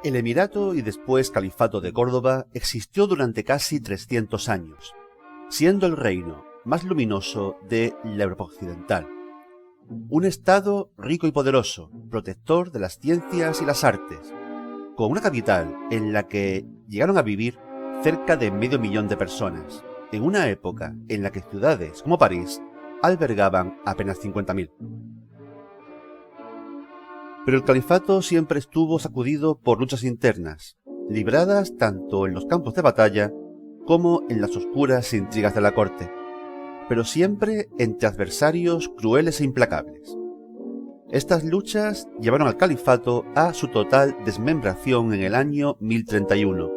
El Emirato y después Califato de Córdoba existió durante casi 300 años, siendo el reino más luminoso de la Europa occidental. Un estado rico y poderoso, protector de las ciencias y las artes, con una capital en la que llegaron a vivir cerca de 500.000 de personas, en una época en la que ciudades como París albergaban apenas 50.000. Pero el califato siempre estuvo sacudido por luchas internas, libradas tanto en los campos de batalla como en las oscuras intrigas de la corte, pero siempre entre adversarios crueles e implacables. Estas luchas llevaron al califato a su total desmembración en el año 1031,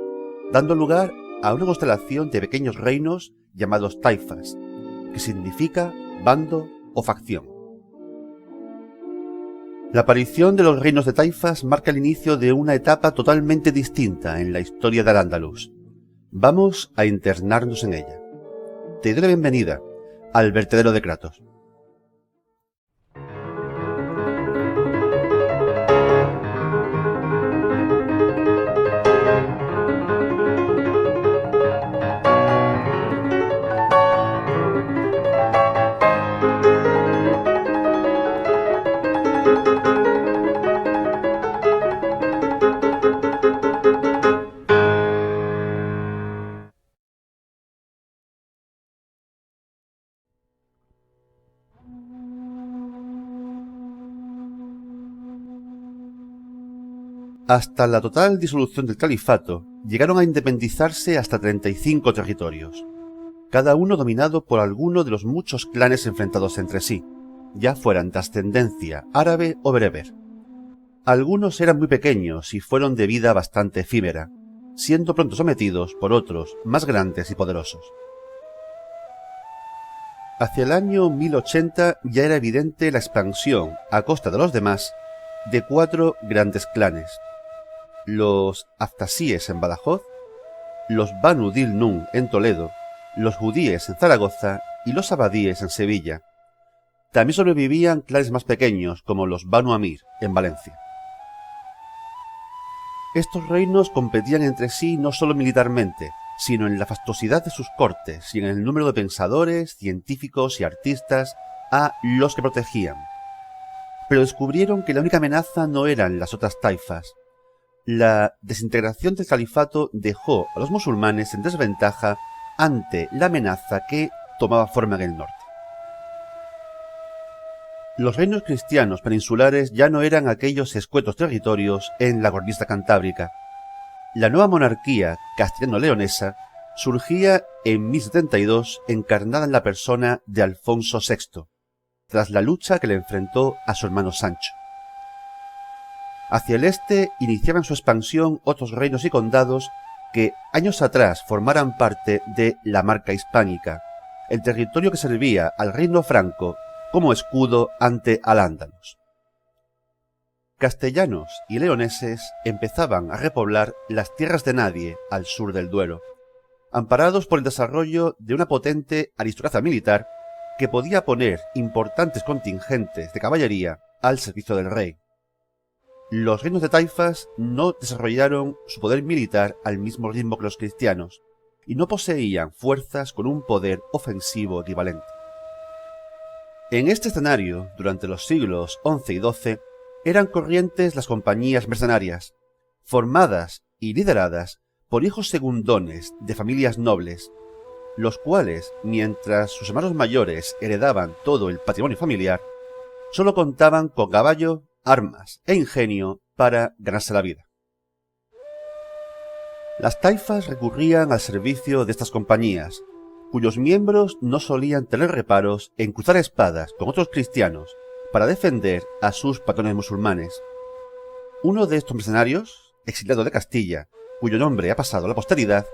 dando lugar a una constelación de pequeños reinos llamados taifas, que significa bando o facción. La aparición de los reinos de taifas marca el inicio de una etapa totalmente distinta en la historia de Al-Ándalus. Vamos a internarnos en ella. Te doy la bienvenida al vertedero de Kratos. Hasta la total disolución del califato, llegaron a independizarse hasta 35 territorios, cada uno dominado por alguno de los muchos clanes enfrentados entre sí, ya fueran de ascendencia árabe o bereber. Algunos eran muy pequeños y fueron de vida bastante efímera, siendo pronto sometidos por otros más grandes y poderosos. Hacia el año 1080 ya era evidente la expansión, a costa de los demás, de 4 grandes clanes: los Aftasíes en Badajoz, los Banu Dil-Nun en Toledo, los Judíes en Zaragoza y los Abadíes en Sevilla. También sobrevivían clanes más pequeños como los Banu Amir en Valencia. Estos reinos competían entre sí no solo militarmente, sino en la fastuosidad de sus cortes y en el número de pensadores, científicos y artistas a los que protegían. Pero descubrieron que la única amenaza no eran las otras taifas. La desintegración del califato dejó a los musulmanes en desventaja ante la amenaza que tomaba forma en el norte. Los reinos cristianos peninsulares ya no eran aquellos escuetos territorios en la cornisa cantábrica. La nueva monarquía castellano-leonesa surgía en 1072 encarnada en la persona de Alfonso VI, tras la lucha que le enfrentó a su hermano Sancho. Hacia el este iniciaban su expansión otros reinos y condados que años atrás formaran parte de la Marca Hispánica, el territorio que servía al reino franco como escudo ante Al-Ándalus. Castellanos y leoneses empezaban a repoblar las tierras de nadie al sur del Duero, amparados por el desarrollo de una potente aristocracia militar que podía poner importantes contingentes de caballería al servicio del rey. Los reinos de taifas no desarrollaron su poder militar al mismo ritmo que los cristianos, y no poseían fuerzas con un poder ofensivo equivalente. En este escenario, durante los siglos XI y XII, eran corrientes las compañías mercenarias, formadas y lideradas por hijos segundones de familias nobles, los cuales, mientras sus hermanos mayores heredaban todo el patrimonio familiar, solo contaban con caballo, armas e ingenio para ganarse la vida. Las taifas recurrían al servicio de estas compañías, cuyos miembros no solían tener reparos en cruzar espadas con otros cristianos para defender a sus patrones musulmanes. Uno de estos mercenarios, exiliado de Castilla, cuyo nombre ha pasado a la posteridad,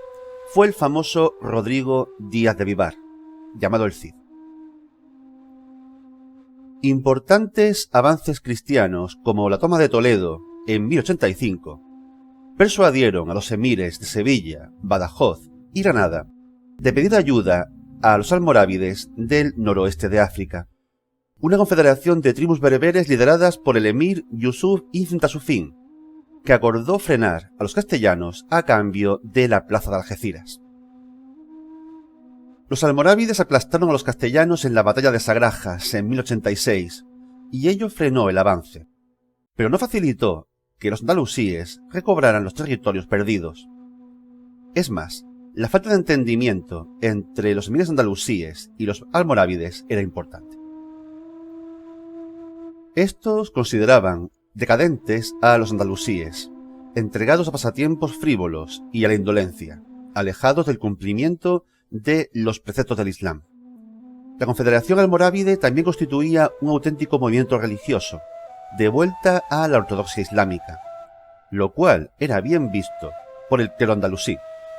fue el famoso Rodrigo Díaz de Vivar, llamado el Cid. Importantes avances cristianos, como la toma de Toledo en 1085, persuadieron a los emires de Sevilla, Badajoz y Granada de pedir ayuda a los almorávides del noroeste de África, una confederación de tribus bereberes lideradas por el emir Yusuf ibn Tasufín, que acordó frenar a los castellanos a cambio de la plaza de Algeciras. Los almorávides aplastaron a los castellanos en la batalla de Sagrajas en 1086, y ello frenó el avance, pero no facilitó que los andalusíes recobraran los territorios perdidos. Es más, la falta de entendimiento entre los emires andalusíes y los almorávides era importante. Estos consideraban decadentes a los andalusíes, entregados a pasatiempos frívolos y a la indolencia, alejados del cumplimiento de los preceptos del Islam. La Confederación Almorávide también constituía un auténtico movimiento religioso, de vuelta a la ortodoxia islámica, lo cual era bien visto por el clero andalusí,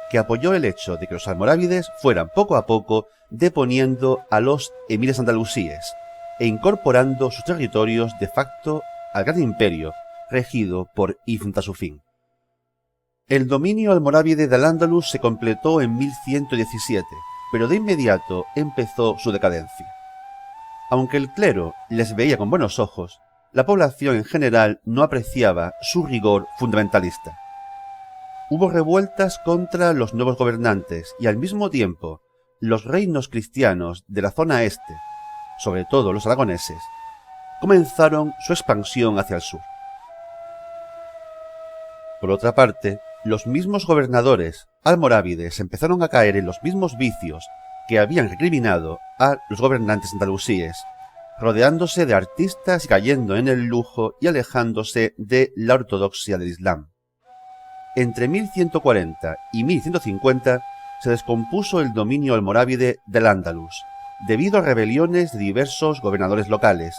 que apoyó el hecho de que los almorávides fueran poco a poco deponiendo a los emires andalusíes e incorporando sus territorios de facto al gran imperio regido por Ibn Tasufín. El dominio almorávide de Al-Ándalus se completó en 1117, pero de inmediato empezó su decadencia. Aunque el clero les veía con buenos ojos, la población en general no apreciaba su rigor fundamentalista. Hubo revueltas contra los nuevos gobernantes y al mismo tiempo los reinos cristianos de la zona este, sobre todo los aragoneses, comenzaron su expansión hacia el sur. Por otra parte, los mismos gobernadores almorávides empezaron a caer en los mismos vicios que habían recriminado a los gobernantes andalusíes, rodeándose de artistas y cayendo en el lujo y alejándose de la ortodoxia del Islam. Entre 1140 y 1150 se descompuso el dominio almorávide del Andalus, debido a rebeliones de diversos gobernadores locales,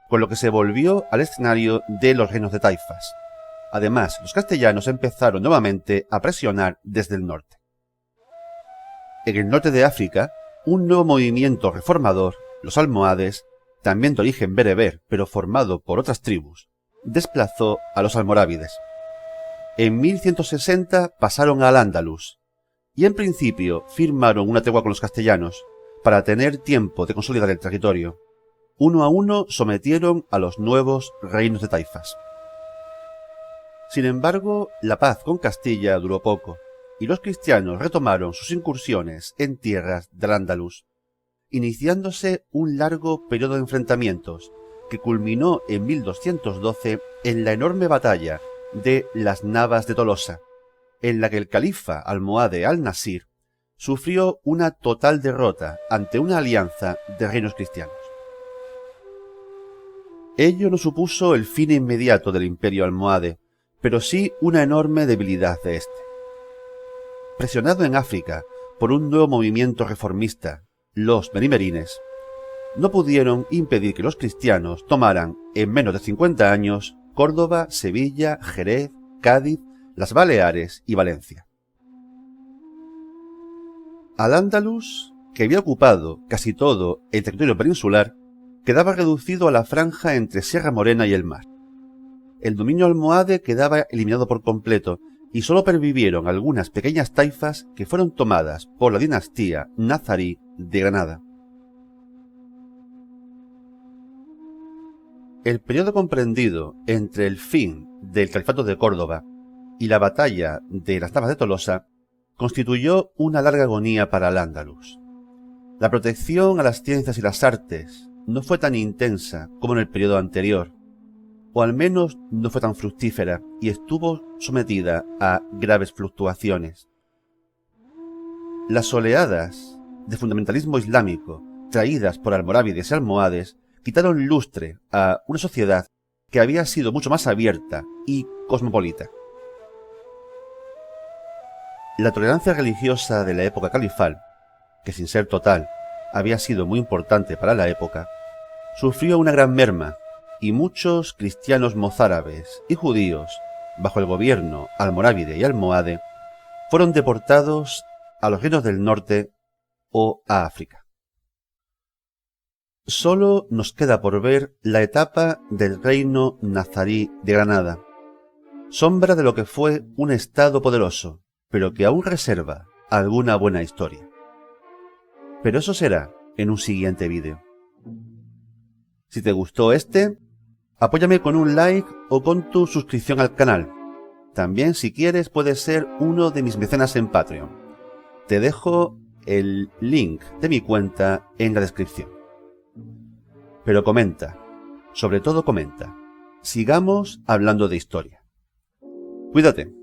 con lo que se volvió al escenario de los reinos de taifas. Además, los castellanos empezaron nuevamente a presionar desde el norte. En el norte de África, un nuevo movimiento reformador, los almohades, también de origen bereber, pero formado por otras tribus, desplazó a los almorávides. En 1160 pasaron al Andalus, y en principio firmaron una tregua con los castellanos, para tener tiempo de consolidar el territorio. Uno a uno sometieron a los nuevos reinos de taifas. Sin embargo, la paz con Castilla duró poco, y los cristianos retomaron sus incursiones en tierras del Andalus, iniciándose un largo periodo de enfrentamientos, que culminó en 1212 en la enorme batalla de las Navas de Tolosa, en la que el califa almohade al-Nasir sufrió una total derrota ante una alianza de reinos cristianos. Ello no supuso el fin inmediato del imperio almohade, pero sí una enorme debilidad de este. Presionado en África por un nuevo movimiento reformista, los benimerines, no pudieron impedir que los cristianos tomaran en menos de 50 años Córdoba, Sevilla, Jerez, Cádiz, las Baleares y Valencia. Al-Ándalus, que había ocupado casi todo el territorio peninsular, quedaba reducido a la franja entre Sierra Morena y el mar. El dominio almohade quedaba eliminado por completo y solo pervivieron algunas pequeñas taifas que fueron tomadas por la dinastía nazarí de Granada. El periodo comprendido entre el fin del Califato de Córdoba y la batalla de las Navas de Tolosa constituyó una larga agonía para Al-Ándalus. La protección a las ciencias y las artes no fue tan intensa como en el periodo anterior, o al menos no fue tan fructífera y estuvo sometida a graves fluctuaciones. Las oleadas de fundamentalismo islámico traídas por almorávides y almohades quitaron lustre a una sociedad que había sido mucho más abierta y cosmopolita. La tolerancia religiosa de la época califal, que sin ser total había sido muy importante para la época, sufrió una gran merma y muchos cristianos mozárabes y judíos, bajo el gobierno almorávide y almohade, fueron deportados a los reinos del norte o a África. Solo nos queda por ver la etapa del reino nazarí de Granada, sombra de lo que fue un estado poderoso, pero que aún reserva alguna buena historia. Pero eso será en un siguiente vídeo. Si te gustó este, apóyame con un like o con tu suscripción al canal. También, si quieres, puedes ser uno de mis mecenas en Patreon. Te dejo el link de mi cuenta en la descripción. Pero comenta, sobre todo comenta. Sigamos hablando de historia. Cuídate.